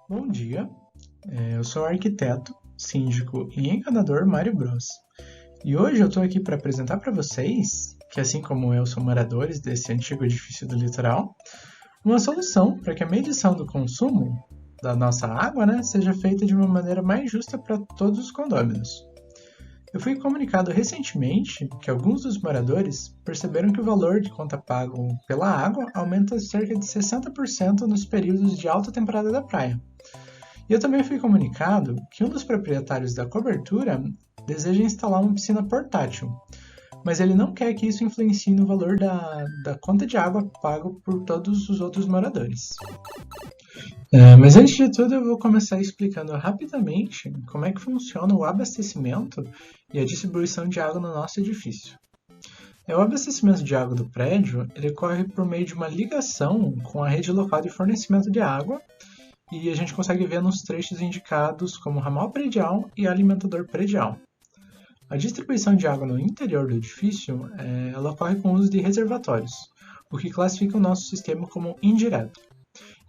Bom dia, eu sou o arquiteto, síndico e encanador Mário Bros. E hoje eu estou aqui para apresentar para vocês, que assim como eu são moradores desse antigo edifício do litoral, uma solução para que a medição do consumo da nossa água, seja feita de uma maneira mais justa para todos os condôminos. Eu fui comunicado recentemente que alguns dos moradores perceberam que o valor de conta pago pela água aumenta cerca de 60% nos períodos de alta temporada da praia. E eu também fui comunicado que um dos proprietários da cobertura deseja instalar uma piscina portátil, mas ele não quer que isso influencie no valor da conta de água pago por todos os outros moradores. Mas antes de tudo, eu vou começar explicando rapidamente como é que funciona o abastecimento e a distribuição de água no nosso edifício. O abastecimento de água do prédio ele ocorre por meio de uma ligação com a rede local de fornecimento de água, e a gente consegue ver nos trechos indicados como ramal predial e alimentador predial. A distribuição de água no interior do edifício ela ocorre com o uso de reservatórios, o que classifica o nosso sistema como indireto.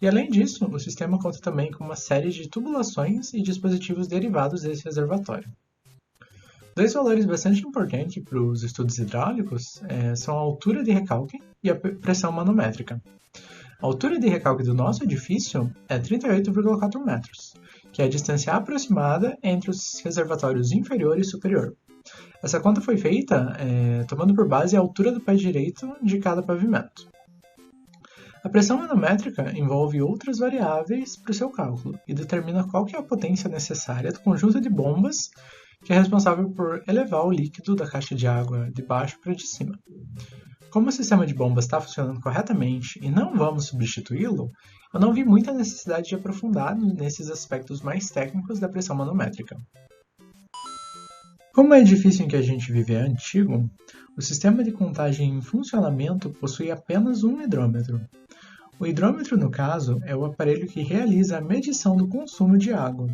E além disso, o sistema conta também com uma série de tubulações e dispositivos derivados desse reservatório. Dois valores bastante importantes para os estudos hidráulicos são a altura de recalque e a pressão manométrica. A altura de recalque do nosso edifício é 38,4 metros, que é a distância aproximada entre os reservatórios inferior e superior. Essa conta foi feita tomando por base a altura do pé direito de cada pavimento. A pressão manométrica envolve outras variáveis para o seu cálculo e determina qual que é a potência necessária do conjunto de bombas que é responsável por elevar o líquido da caixa de água de baixo para de cima. Como o sistema de bombas está funcionando corretamente e não vamos substituí-lo, eu não vi muita necessidade de aprofundar nesses aspectos mais técnicos da pressão manométrica. Como o edifício em que a gente vive é antigo, o sistema de contagem em funcionamento possui apenas um hidrômetro. O hidrômetro, no caso, é o aparelho que realiza a medição do consumo de água.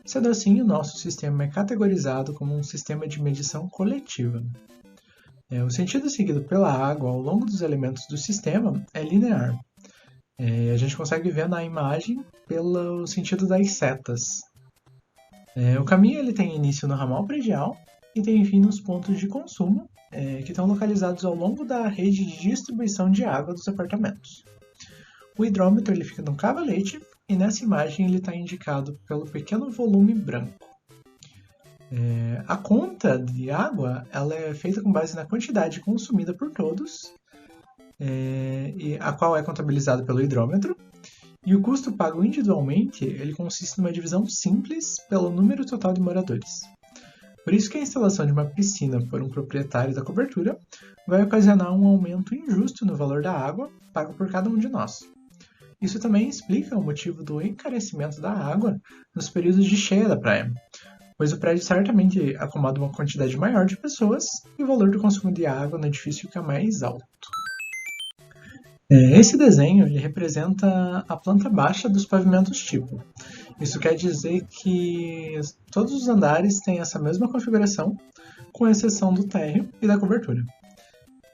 Sendo assim, o nosso sistema é categorizado como um sistema de medição coletiva. O sentido seguido pela água ao longo dos elementos do sistema é linear. A gente consegue ver na imagem pelo sentido das setas. O caminho ele tem início no ramal predial e tem fim nos pontos de consumo, que estão localizados ao longo da rede de distribuição de água dos apartamentos. O hidrômetro ele fica no cavalete e nessa imagem ele está indicado pelo pequeno volume branco. A conta de água ela é feita com base na quantidade consumida por todos, a qual é contabilizada pelo hidrômetro, e o custo pago individualmente ele consiste numa divisão simples pelo número total de moradores. Por isso que a instalação de uma piscina por um proprietário da cobertura vai ocasionar um aumento injusto no valor da água pago por cada um de nós. Isso também explica o motivo do encarecimento da água nos períodos de cheia da praia, pois o prédio certamente acomoda uma quantidade maior de pessoas e o valor do consumo de água no edifício fica mais alto. Esse desenho ele representa a planta baixa dos pavimentos tipo. Isso quer dizer que todos os andares têm essa mesma configuração, com exceção do térreo e da cobertura.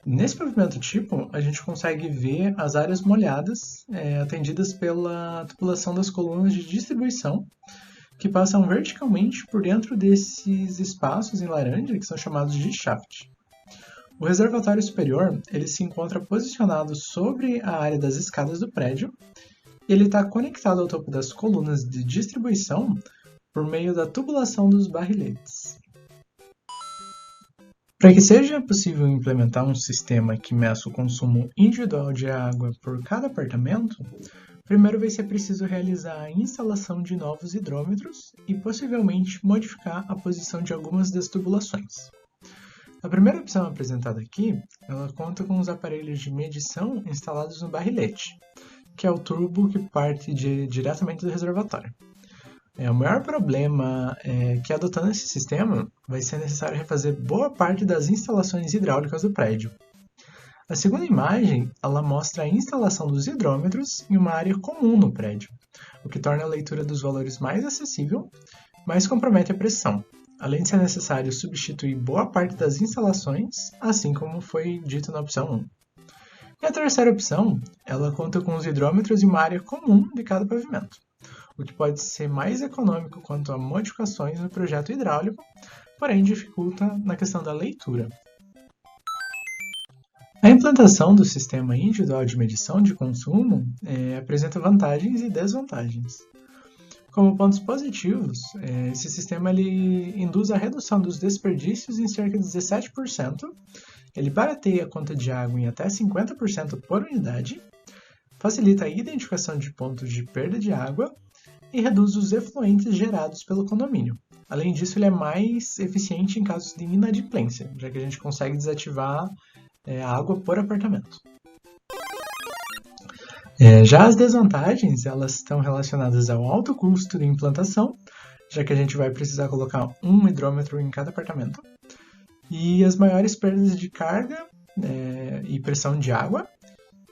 Nesse pavimento tipo, a gente consegue ver as áreas molhadas atendidas pela tubulação das colunas de distribuição, que passam verticalmente por dentro desses espaços em laranja, que são chamados de shaft. O reservatório superior ele se encontra posicionado sobre a área das escadas do prédio e ele está conectado ao topo das colunas de distribuição por meio da tubulação dos barriletes. Para que seja possível implementar um sistema que meça o consumo individual de água por cada apartamento, primeiro vai ser preciso realizar a instalação de novos hidrômetros e possivelmente modificar a posição de algumas das tubulações. A primeira opção apresentada aqui, ela conta com os aparelhos de medição instalados no barrilete, que é o turbo que parte diretamente do reservatório. O maior problema é que adotando esse sistema vai ser necessário refazer boa parte das instalações hidráulicas do prédio. A segunda imagem ela mostra a instalação dos hidrômetros em uma área comum no prédio, o que torna a leitura dos valores mais acessível, mas compromete a pressão, além de ser necessário substituir boa parte das instalações, assim como foi dito na opção 1. E a terceira opção, ela conta com os hidrômetros em uma área comum de cada pavimento, o que pode ser mais econômico quanto a modificações no projeto hidráulico, porém dificulta na questão da leitura. A implantação do sistema individual de medição de consumo apresenta vantagens e desvantagens. Como pontos positivos, esse sistema ele induz a redução dos desperdícios em cerca de 17%, ele barateia a conta de água em até 50% por unidade, facilita a identificação de pontos de perda de água e reduz os efluentes gerados pelo condomínio. Além disso, ele é mais eficiente em casos de inadimplência, já que a gente consegue desativar a água por apartamento. Já as desvantagens, elas estão relacionadas ao alto custo de implantação, já que a gente vai precisar colocar um hidrômetro em cada apartamento, e as maiores perdas de carga e pressão de água,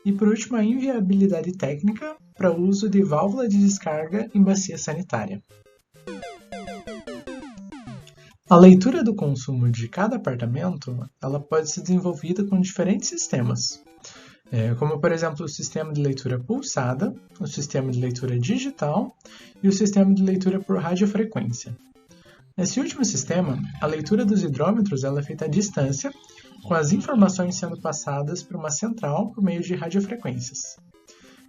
e por último a inviabilidade técnica para o uso de válvula de descarga em bacia sanitária. A leitura do consumo de cada apartamento ela pode ser desenvolvida com diferentes sistemas, como por exemplo o sistema de leitura pulsada, o sistema de leitura digital e o sistema de leitura por radiofrequência. Nesse último sistema, a leitura dos hidrômetros ela é feita à distância, com as informações sendo passadas por uma central por meio de radiofrequências.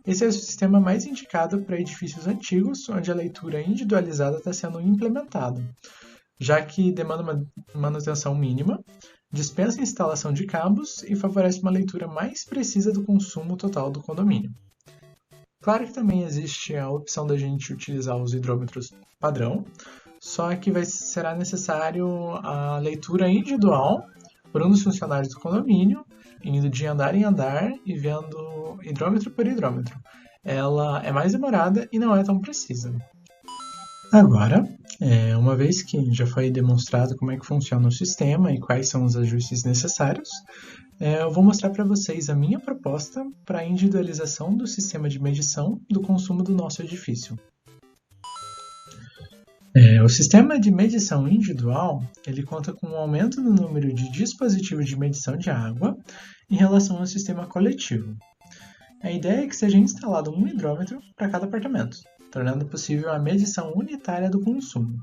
Esse é o sistema mais indicado para edifícios antigos, onde a leitura individualizada está sendo implementada, já que demanda uma manutenção mínima, dispensa a instalação de cabos e favorece uma leitura mais precisa do consumo total do condomínio. Claro que também existe a opção da gente utilizar os hidrômetros padrão, só que será necessário a leitura individual por um dos funcionários do condomínio, indo de andar em andar e vendo hidrômetro por hidrômetro. Ela é mais demorada e não é tão precisa. Agora, uma vez que já foi demonstrado como é que funciona o sistema e quais são os ajustes necessários, eu vou mostrar para vocês a minha proposta para a individualização do sistema de medição do consumo do nosso edifício. O sistema de medição individual ele conta com um aumento no número de dispositivos de medição de água em relação ao sistema coletivo. A ideia é que seja instalado um hidrômetro para cada apartamento, tornando possível a medição unitária do consumo.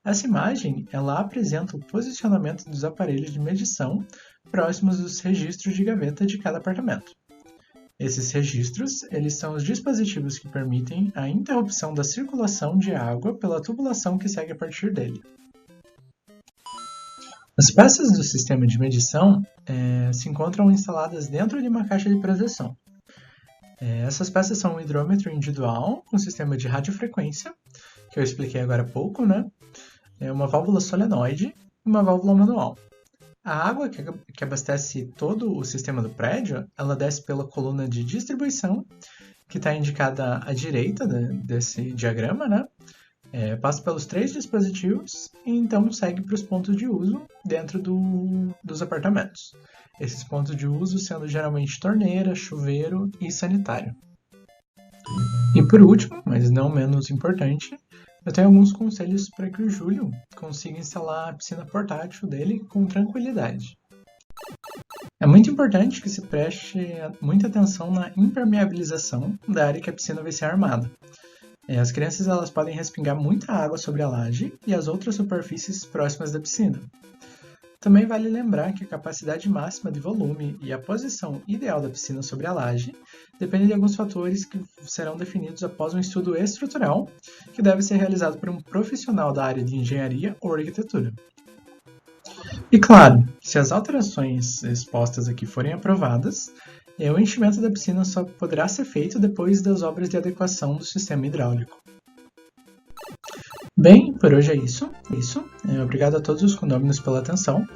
Essa imagem ela apresenta o posicionamento dos aparelhos de medição próximos dos registros de gaveta de cada apartamento. Esses registros eles são os dispositivos que permitem a interrupção da circulação de água pela tubulação que segue a partir dele. As peças do sistema de medição se encontram instaladas dentro de uma caixa de proteção. Essas peças são um hidrômetro individual com sistema de radiofrequência, que eu expliquei agora há pouco, uma válvula solenoide e uma válvula manual. A água que abastece todo o sistema do prédio, ela desce pela coluna de distribuição, que está indicada à direita desse diagrama, passa pelos 3 dispositivos e então segue para os pontos de uso dentro dos apartamentos. Esses pontos de uso sendo geralmente torneira, chuveiro e sanitário. E por último, mas não menos importante, eu tenho alguns conselhos para que o Júlio consiga instalar a piscina portátil dele com tranquilidade. É muito importante que se preste muita atenção na impermeabilização da área que a piscina vai ser armada. As crianças elas podem respingar muita água sobre a laje e as outras superfícies próximas da piscina. Também vale lembrar que a capacidade máxima de volume e a posição ideal da piscina sobre a laje dependem de alguns fatores que serão definidos após um estudo estrutural, que deve ser realizado por um profissional da área de engenharia ou arquitetura. E claro, se as alterações expostas aqui forem aprovadas, o enchimento da piscina só poderá ser feito depois das obras de adequação do sistema hidráulico. Bem, por hoje é isso. Obrigado a todos os condôminos pela atenção.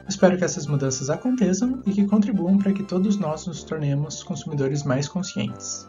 Espero que essas mudanças aconteçam e que contribuam para que todos nós nos tornemos consumidores mais conscientes.